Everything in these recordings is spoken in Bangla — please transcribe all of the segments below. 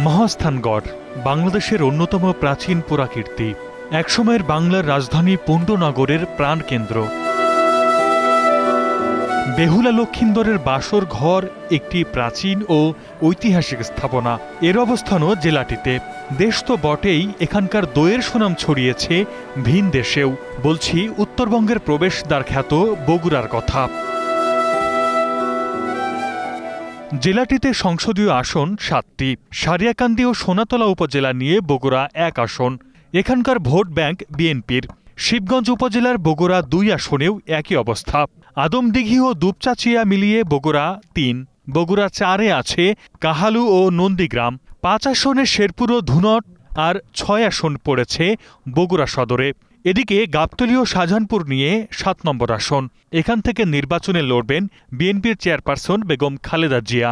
মহাস্থানগড় বাংলাদেশের অন্যতম প্রাচীন পুরাকীর্তি, একসময়ের বাংলার রাজধানী পুণ্ডনগরের প্রাণকেন্দ্র। বেহুলা লক্ষিন্দরের বাসর ঘর একটি প্রাচীন ও ঐতিহাসিক স্থাপনা। এর অবস্থানও জেলাটিতে। দেশ তো বটেই, এখানকার দইয়ের সুনাম ছড়িয়েছে ভিন দেশেও। বলছি উত্তরবঙ্গের প্রবেশদ্বার খ্যাত বগুড়ার কথা। জেলাটিতে সংসদীয় আসন ৭টি। সারিয়াকান্দি ও সোনাতলা উপজেলা নিয়ে বগুড়া ১ আসন। এখানকার ভোট ব্যাংক বিএনপির। শিবগঞ্জ উপজেলার বগুড়া ২ আসনেও একই অবস্থা। আদমদিঘি ও দুপচাচিয়া মিলিয়ে বগুড়া ৩। বগুড়া ৪-এ আছে কাহালু ও নন্দীগ্রাম। ৫ আসনে শেরপুর ও ধুনট, আর ৬ আসন পড়েছে বগুড়া সদরে। এদিকে গাবতলী ও শাহজাহানপুর নিয়ে ৭ নম্বর আসন। এখান থেকে নির্বাচনে লড়বেন বিএনপির চেয়ারপারসন বেগম খালেদা জিয়া।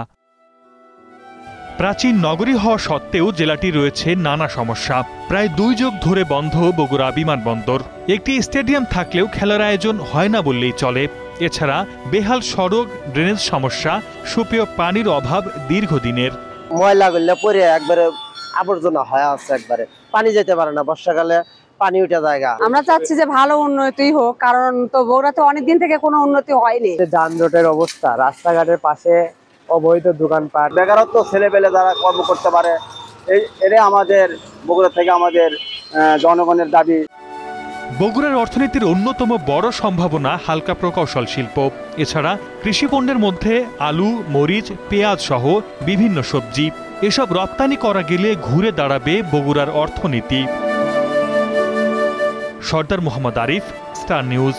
প্রাচীন নগরী হওয়া সত্ত্বেও জেলাটি রয়েছে নানা সমস্যা। প্রায় ২ যুগ ধরে বন্ধ বগুড়া বিমানবন্দর। একটি স্টেডিয়াম থাকলেও খেলার আয়োজন হয় না বললেই চলে। এছাড়া বেহাল সড়ক, ড্রেনেজ সমস্যা, সুপেয় পানির অভাব দীর্ঘদিনের। ময়লা গলে পরে একবারে আবর্জনা হয়ে আছে, একবারে পানি যেতে পারে না, বর্ষাকালে পানি উঠে জায়গা। আমরা চাচ্ছি যে ভালো উন্নতি হোক, কারণ তো বগুড়াতে অনেকদিন থেকে কোনো উন্নতি হয়নি। যানজটের অবস্থা, রাস্তাঘাটের পাশে অবৈধ দোকানপাট, বেকারত্ব, ছেলেপেলে যারা কর্ম করতে পারে, এরা আমাদের বগুড়া থেকে আমাদের জনগণের দাবি। বগুড়ার অর্থনীতির অন্যতম বড় সম্ভাবনা হালকা প্রকৌশল শিল্প। এছাড়া কৃষিপণ্যের মধ্যে আলু, মরিচ, পেঁয়াজ সহ বিভিন্ন সবজি। এসব রপ্তানি করা গেলে ঘুরে দাঁড়াবে বগুড়ার অর্থনীতি। সর্দার মোহাম্মদ আরিফ, স্টার নিউজ।